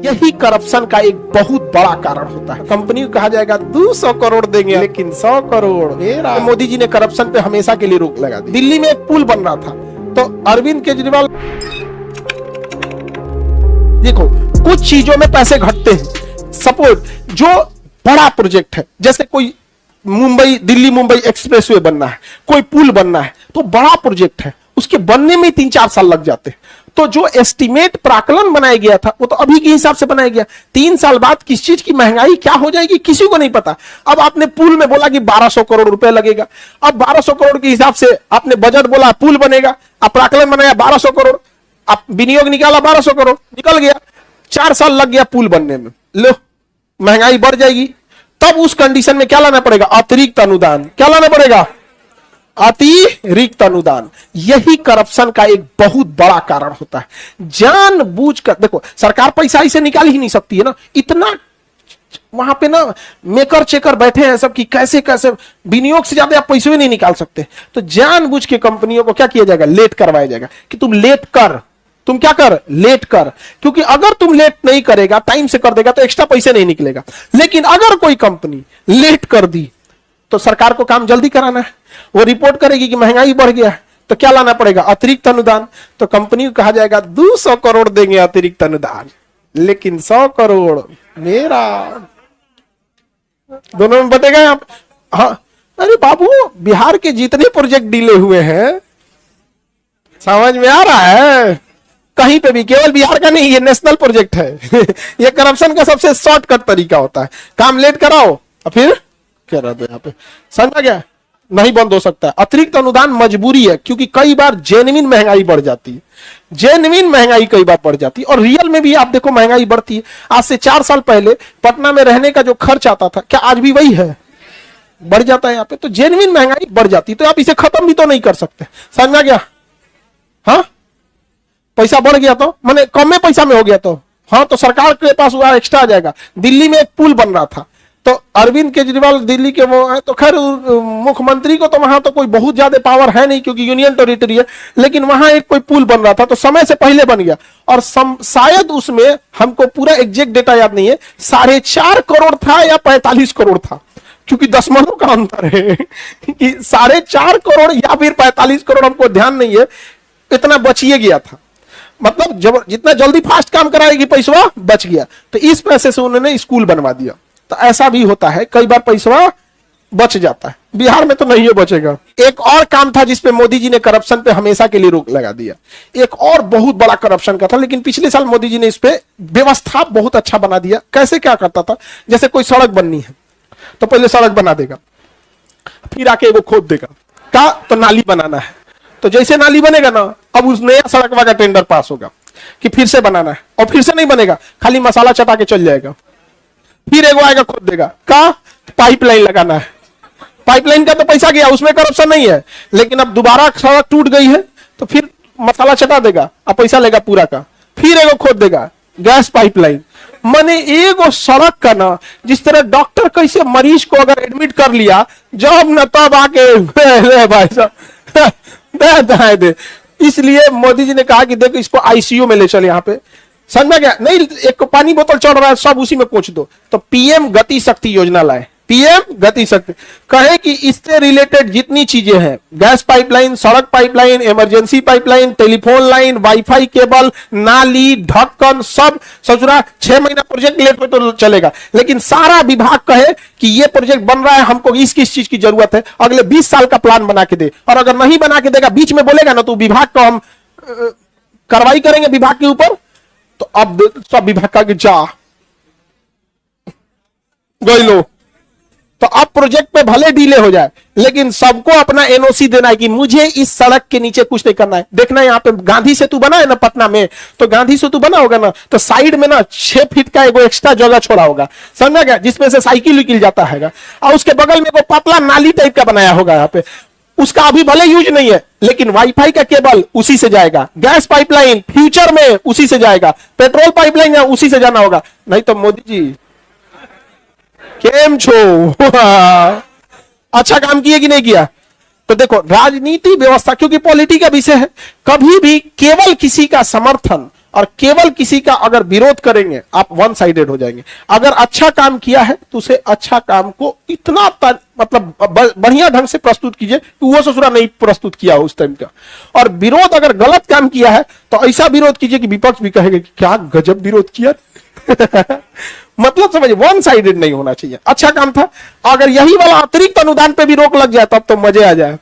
यही करप्शन का एक बहुत बड़ा कारण होता है। कंपनी को कहा जाएगा 200 करोड़ देंगे, लेकिन 100 करोड़ मेरा। मोदी जी ने करप्शन पे हमेशा के लिए रोक लगा दी। दिल्ली में एक पुल बन रहा था, तो अरविंद केजरीवाल, देखो कुछ चीजों में पैसे घटते हैं। सपोज जो बड़ा प्रोजेक्ट है, जैसे कोई दिल्ली मुंबई एक्सप्रेसवे बनना है, कोई पुल बनना है, तो बड़ा प्रोजेक्ट है, उसके बनने में 3-4 साल लग जाते हैं। तो जो एस्टिमेट प्राकलन बनाया गया था वो तो अभी के हिसाब से बनाया गया। 3 साल बाद किस चीज की महंगाई क्या हो जाएगी किसी को नहीं पता। अब आपने पुल में बोला कि 1200 करोड़ रुपए लगेगा, अब 1200 करोड़ के हिसाब से आपने बजट बोला पुल बनेगा, अब प्राकलन बनाया 1200 करोड़, अब विनियोग निकाला 1200 करोड़, निकल गया, 4 साल लग गया पुल बनने में। लो महंगाई बढ़ जाएगी। तब उस कंडीशन में क्या लाना पड़ेगा? अतिरिक्त अनुदान। क्या लाना पड़ेगा? अतिरिक्त अनुदान। यही करप्शन का एक बहुत बड़ा कारण होता है। जानबूझकर, देखो सरकार पैसा ऐसे निकाल ही नहीं सकती है ना, इतना वहां पे ना मेकर चेकर बैठे हैं सब कि कैसे कैसे विनियोग से ज्यादा आप पैसे भी नहीं निकाल सकते। तो जानबूझ के कंपनियों को क्या किया जाएगा? लेट करवाया जाएगा कि तुम लेट कर, तुम क्या कर, लेट कर। क्योंकि अगर तुम लेट नहीं करेगा, टाइम से कर देगा, तो एक्स्ट्रा पैसे नहीं निकलेगा। लेकिन अगर कोई कंपनी लेट कर दी तो सरकार को काम जल्दी कराना है, वो रिपोर्ट करेगी कि महंगाई बढ़ गया है, तो क्या लाना पड़ेगा? अतिरिक्त अनुदान। तो कंपनी को कहा जाएगा 200 करोड़ देंगे अतिरिक्त अनुदान, लेकिन 100 करोड़ मेरा। दोनों में बटेगा यहाँ। हाँ अरे बाबू, बिहार के जितने प्रोजेक्ट डीले हुए हैं, समझ में आ रहा है? कहीं पे भी, केवल बिहार का नहीं, ये नेशनल प्रोजेक्ट है। ये करप्शन का सबसे शॉर्टकट तरीका होता है। काम लेट कराओ और फिर क्या रहता है यहाँ पे, समझा गया? नहीं बंद हो सकता है। अतिरिक्त अनुदान मजबूरी है, क्योंकि कई बार जेन्युइन महंगाई बढ़ जाती है। जेन्युइन महंगाई कई बार बढ़ जाती है, और रियल में भी आप देखो महंगाई बढ़ती है। आज से 4 साल पहले पटना में रहने का जो खर्च आता था, क्या आज भी वही है? बढ़ जाता है यहाँ पे। तो जेन्युइन महंगाई बढ़ जाती है, तो आप इसे खत्म भी तो नहीं कर सकते। समझा गया? हाँ, पैसा बढ़ गया तो माने कम में पैसा में हो गया तो हाँ, तो सरकार के पास वह एक्स्ट्रा आ जाएगा। दिल्ली में एक पुल बन रहा था, तो अरविंद केजरीवाल दिल्ली के वो है, तो खैर मुख्यमंत्री को तो वहां तो कोई बहुत ज्यादा पावर है नहीं, क्योंकि यूनियन टेरिटरी है। लेकिन वहां एक कोई पुल बन रहा था, तो समय से पहले बन गया, और शायद उसमें, हमको पूरा एग्जैक्ट डेटा याद नहीं है, 4.5 करोड़ था या 45 करोड़ था, क्योंकि दशमलव का अंतर है कि 4.5 करोड़ या फिर 45 करोड़, हमको ध्यान नहीं है, इतना बचिए गया था। मतलब जब जितना जल्दी फास्ट काम कराएगी पैसा बच गया, तो इस पैसे से उन्होंने स्कूल बनवा दिया। तो ऐसा भी होता है, कई बार पैसा बच जाता है। बिहार में तो नहीं है बचेगा। एक और काम था जिसपे मोदी जी ने करप्शन पे हमेशा के लिए रोक लगा दिया। एक और बहुत बड़ा करप्शन का था, लेकिन पिछले साल मोदी जी ने इस पे व्यवस्था बहुत अच्छा बना दिया। कैसे क्या करता था? जैसे कोई सड़क बननी है तो पहले सड़क बना देगा, फिर आके वो खोद देगा, का तो नाली बनाना है, तो जैसे नाली बनेगा ना, अब उस नया सड़क वाला टेंडर पास होगा कि फिर से बनाना है, और फिर से नहीं बनेगा, खाली मसाला चटा के चल जाएगा। फिर एगो आएगा खोद देगा, का पाइपलाइन लगाना है, पाइपलाइन का तो पैसा गया, उसमें करप्शन नहीं है। लेकिन अब दोबारा सड़क टूट गई है, तो फिर मसाला चटा देगा और पैसा लेगा पूरा का, फिर एगो खोद देगा, गैस पाइपलाइन। माने एगो सड़क का ना, जिस तरह डॉक्टर कैसे मरीज को अगर एडमिट कर लिया, जब न तब आके भाई साहब दे। इसलिए मोदी जी ने कहा कि देखो इसको आईसीयू में ले चल। यहाँ पे समझ गया? नहीं, एक पानी बोतल चढ़ रहा है, सब उसी में पहुंच दो। तो पीएम गति शक्ति योजना लाए, पीएम गति शक्ति, कहे कि इससे रिलेटेड जितनी चीजें हैं, गैस पाइपलाइन, सड़क pipeline, emergency pipeline, telephone line, wifi cable, नाली, ढक्कन, सब ससुरा 6 महीना प्रोजेक्ट लेट हो तो चलेगा, लेकिन सारा विभाग कहे कि ये प्रोजेक्ट बन रहा है, हमको इस किस चीज की जरूरत है, अगले 20 साल का प्लान बना के दे। और अगर नहीं बना के देगा, बीच में बोलेगा ना, तो विभाग को हम कार्रवाई करेंगे विभाग के ऊपर। तो अब सब विभाग का जा गई लो। तो अब प्रोजेक्ट पे भले डीले हो जाए, लेकिन सबको अपना एनओसी देना है कि मुझे इस सड़क के नीचे कुछ नहीं करना है। देखना यहाँ पे गांधी सेतु बना है ना पटना में, तो गांधी सेतु बना होगा ना, तो साइड में ना 6 फीट का एगो एक्स्ट्रा जगह छोड़ा होगा, समझा गया, जिसमें से साइकिल विकिल जाता है, और उसके बगल में एगो पतला नाली टाइप का बनाया होगा यहाँ पे। उसका अभी भले यूज नहीं है, लेकिन वाईफाई का केबल उसी से जाएगा, गैस पाइपलाइन फ्यूचर में उसी से जाएगा, पेट्रोल पाइपलाइन उसी से जाना होगा। नहीं तो मोदी जी केम छो अच्छा काम किए कि नहीं किया? तो देखो राजनीति व्यवस्था, क्योंकि पॉलिटी का विषय है, कभी भी केवल किसी का समर्थन और केवल किसी का अगर विरोध करेंगे आप वन साइडेड हो जाएंगे। अगर अच्छा काम किया है तो उसे अच्छा काम को इतना मतलब बढ़िया ढंग से प्रस्तुत कीजिए कि वो ससुरा नहीं प्रस्तुत किया हो उस टाइम का। और विरोध अगर गलत काम किया है तो ऐसा विरोध कीजिए कि विपक्ष भी कहेगा कि क्या गजब विरोध किया। मतलब समझिए, वन साइडेड नहीं होना चाहिए। अच्छा काम था, अगर यही वाला अतिरिक्त अनुदान पे भी रोक लग जाए तब तो मजे आ जाए।